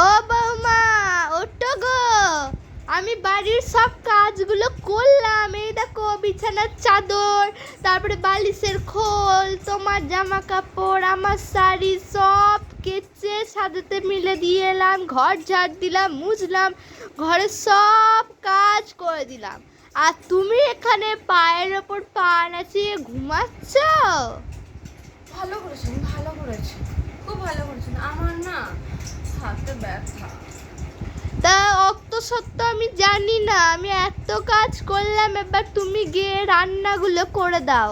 ও বৌমা, ওঠো গো। আমি বাড়ির সব কাজগুলো করলাম। এই দেখো, বিছানার চাদর, তারপরে বালিশের খোল, তোমার জামা কাপড়, আমার শাড়ি সব কেচে সাজাতে মিলে দিয়ে এলাম। ঘর ঝাড় দিলাম, মুছলাম, ঘরের সব কাজ করে দিলাম। আর তুমি এখানে পায়ের ওপর পা নাচিয়ে ঘুমাচ্ছ। ভালো করেছেন, ভালো করেছেন, খুব ভালো করেছেন। আমার না হাতে ব্যথা। তা অত সত্য আমি জানি না, আমি এত কাজ করলাম, এবার তুমি গিয়ে রান্নাগুলো করে দাও।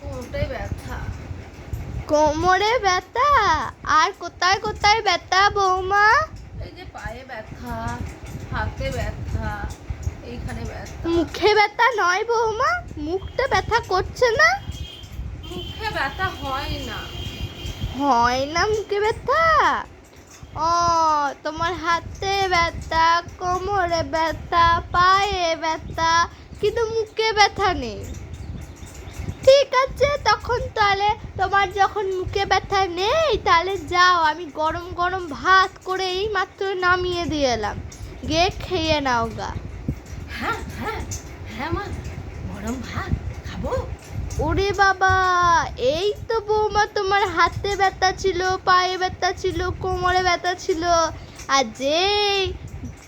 কোনটাই ব্যথা। কোমরে ব্যথা? আর কোথায় কোথায় ব্যথা বৌমা? এই যে পায়ে ব্যথা, হাতে ব্যথা, এইখানে ব্যথা। মুখে ব্যথা নয় বৌমা? মুখটা ব্যথা করছে না? মুখে ব্যথা হয় না। হয় না মুখে ব্যথা? ও, তোমার হাতে ব্যথা, কোমরে ব্যথা, পায়ে ব্যথা, কিন্তু মুখে ব্যথা নেই। ঠিক আছে, তখন তাহলে তোমার যখন মুখে ব্যথা নেই, তাহলে যাও, আমি গরম গরম ভাত করে এই মাত্র নামিয়ে দিয়ে এলাম, গিয়ে খেয়ে নাও গা। হ্যাঁ হ্যাঁ হ্যাঁ মা, গরম ভাত খাবো। ওরে বাবা, এই তো বৌমা তোমার হাতে ব্যথা ছিল, পায়ে ব্যথা ছিল, কোমরে ব্যথা ছিল, আর যেই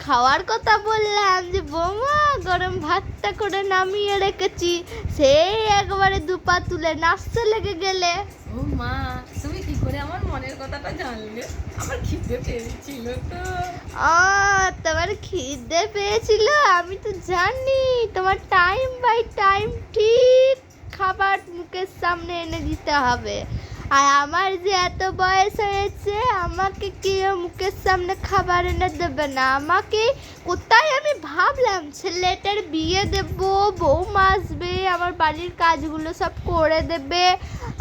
খাওয়ার কথা বললাম যে বৌমা গরম ভাতটা করে নামিয়ে রেখেছি, সেই একবারে দুপা তুলে নাচতে লেগে গেলে। ও মা, তুমি কি করে আমার মনের কথাটা জানলে? আমার খিদে পেয়েছিল তো। তোমার খিদে পেয়েছিল? আমি তো জানি তোমার টাইম বাই টাইম ঠিক খাবার মুখের সামনে এনে দিতে হবে। আর আমার যে এত বয়স হয়েছে, আমাকে কেউ মুখের সামনে খাবার এনে দেবে না। আমাকে কোথায় আমি ভাবলাম ছেলেটার বিয়ে দেব, বৌমা আসবে, আমার বাড়ির কাজগুলো সব করে দেবে,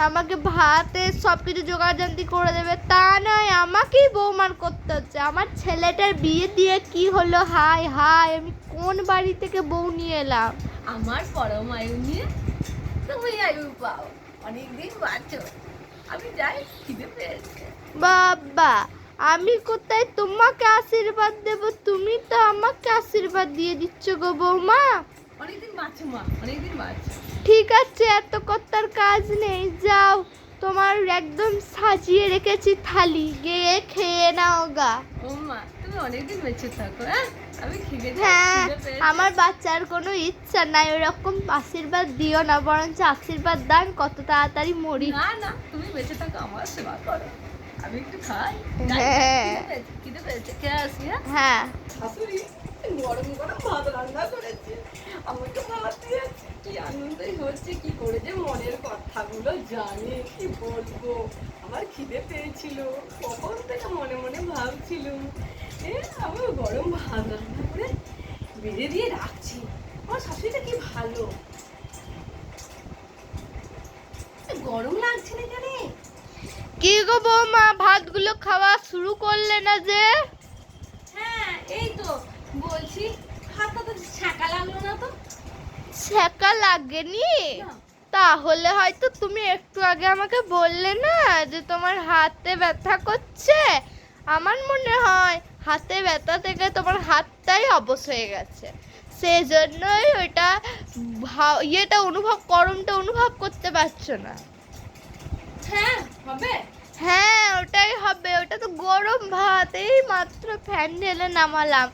আমাকে ভাতে সব কিছু জোগাড়যন্ত্রী করে দেবে, তা নয়, আমাকেই বৌমার করতে হচ্ছে। আমার ছেলেটার বিয়ে দিয়ে কি হলো? হায় হায়, আমি কোন বাড়ি থেকে বউ নিয়ে এলাম? আমার পরম আয়ু নিয়ে তুমি আয়ু পাও, অনেকদিন বাঁচো। আমি যাই, খিদে পেয়েছে। বাবা, আমি কোথায় তোমাকে আশীর্বাদ দেব? তুমি তো আমাকে আশীর্বাদ দিয়ে দিচ্ছ গো বৌমা। অনেকদিন বাঁচো মা, অনেকদিন বাঁচো। ঠিক আছে, এত কথার কাজ নেই, যাও, তোমার একদম সাজিয়ে রেখেছি থালি, গিয়ে খেয়ে নাও গা। ও মা, তুমি অনেকদিন বেঁচে থাকো। হ্যাঁ, আমি খিদে হ্যাঁ, পেয়েছে। আমার বাচ্চার কোনো ইচ্ছা নাই ওরকম আশীর্বাদ দিও না, বরঞ্চ আশীর্বাদ দান কত তাড়াতাড়ি মরি। না না, তুমি বেঁচে থাকো, আমার সেবা করো, আমি একটু খাই। হ্যাঁ খিদে পেয়েছে, কে আসি? হ্যাঁ, শাশুড়ি গরম গরম ভাত রান্না করেছে, আমাকে ভাত দিয়েছে। কি আনন্দই হচ্ছে, কি করে যে মনের কথাগুলো জানে, কি বলবো। আমার খিদে পেয়েছিল, কখন থেকে মনে মনে ভাবছিলাম আমি গরম ভাত রান্না করে বেড়ে দিয়ে রাখছি। আমার শাশুড়িটা কি ভালো। গরম লাগছে না কেন? কি গো বৌমা, ভাতগুলো খাওয়া শুরু করলে না যে? হ্যাঁ, এই তো বলছি, হাতটা তো ছ্যাঁকা লাগলো না তো? ছ্যাঁকা লাগেনি? না। তাহলে হয়তো তুমি একটু আগে আমাকে বললে না যে তোমার হাতে ব্যথা করছে। আমার মনে হয় হাতে ব্যথা থেকে তোমার হাতটাই অবশ হয়ে গেছে, সেই জন্যই ওইটা ইয়েটা গরমটা অনুভব করতে পারছো না। হ্যাঁ, হবে। হ্যাঁ, ওটাই হবে। ওটা তো গরম ভাত, এই মাত্র ফ্যান ঢেলে নামালাম।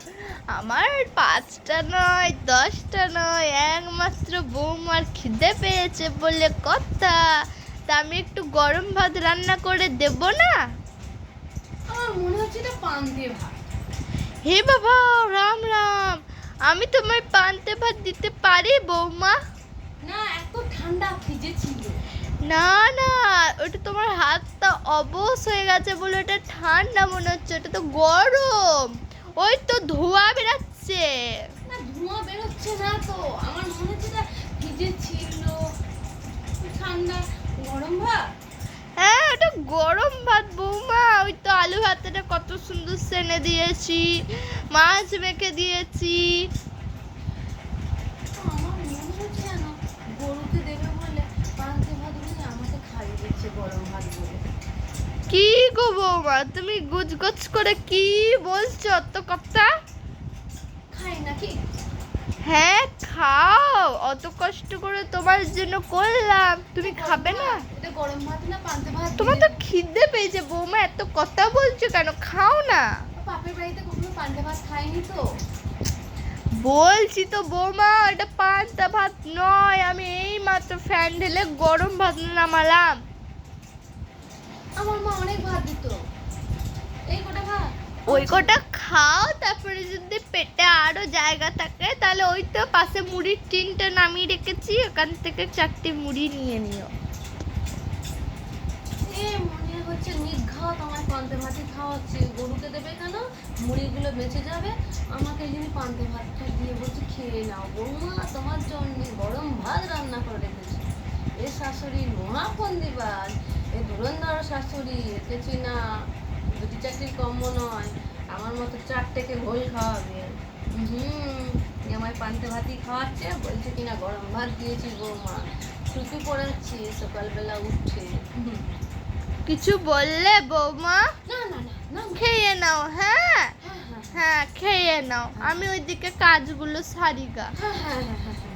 আমার 5টা নয় 10টা নয়, একমাত্র বৌমার খিদে পেয়েছে বলে কথা। তা আমি একটু গরম ভাত রান্না করে দেব না? আমার মনে হচ্ছে এটা পান্তে ভাত। হে বাবা, রাম রাম, আমি তোমায় পান্তে ভাত দিতে পারি বৌমা? না, এত ঠান্ডা ফ্রিজে ছিল। না না, ওটা তোমার হাতটা অবশ হয়ে গেছে বলে ওটা ঠান্ডা মনে হচ্ছে, ওটা তো গরম, ওই তো ধোঁয়া বেরাচ্ছে। না, ধোঁয়া বেরোচ্ছে না তো, আমার মনে হচ্ছে এটা ফ্রিজে ছিল। ঠান্ডা গরম ভাত। হ্যাঁ, ওটা গরম ভাত বৌমা। ওই তো আলু ভাতটা কত সুন্দর সেনে দিয়েছি, মাছ মেখে দিয়েছি। আমার মনে হচ্ছে যেন গরুকে দেবে বলে পান্তে ভাত বলে আমাকে খাইয়ে দিচ্ছে গরম ভাত বলে। কি গো বৌমা, তুমি গুজগুজ করে কি বলছো অত কথা? খাই নাকি? হ্যাঁ খাও, অত কষ্ট করে তোমার জন্য করলাম, তুমি খাবে না? এটা গরম ভাত না পান্তা ভাত? তোমার তো খিদে পেয়েছে বৌমা, এত কথা বলছো কেন? খাও না। বাপের বাড়িতে কখনো পান্তা ভাত খাইনি তো। বলছি তো বৌমা, এটা পান্তা ভাত নয়, আমি এই মাত্র ফ্যান ঢেলে গরম ভাত নামালাম। আমার মা অনেক ভাত দিত। এই কটা ভাত? ওই কটা খাও, তারপরে যদি পেটে আরো জায়গা থাকে তাহলে ওই তো পাশে মুড়ির টিনটা নামিয়ে রেখেছি, ওখান থেকে 4টি মুড়ি নিয়ে নিও। এ মনে হচ্ছে নিঘাত আমার পান্তা ভাতই খাওয়াচ্ছে। গরুকে দেবে কেন? মুড়িগুলো বেঁচে যাবে, আমাকে যিনি পান্তা ভাতটা দিয়ে বলছে খেয়ে নাও বৌমা, তোমার জন্য গরম ভাত রান্না করে রেখেছি। এ শাশুড়ি মহাপন্দিবাজ, এ ধুরন্ধর শাশুড়ি, একে চিনা 2-4টির কম নয়, আমার মতো 4টেকে ঘোল খাওয়াবে। আমায় পান্তা ভাতই খাওয়াচ্ছে, বলছে কিনা গরম ভাত দিয়েছি বৌমা, টুপি পড়াচ্ছি সকালবেলা উঠে। কিছু বললে বৌমা? না না না না, খেয়ে নাও। হ্যাঁ হ্যাঁ হ্যাঁ হ্যাঁ খেয়ে নাও, আমি ওইদিকে কাজগুলো সারি গা। হ্যাঁ হ্যাঁ হ্যাঁ হ্যাঁ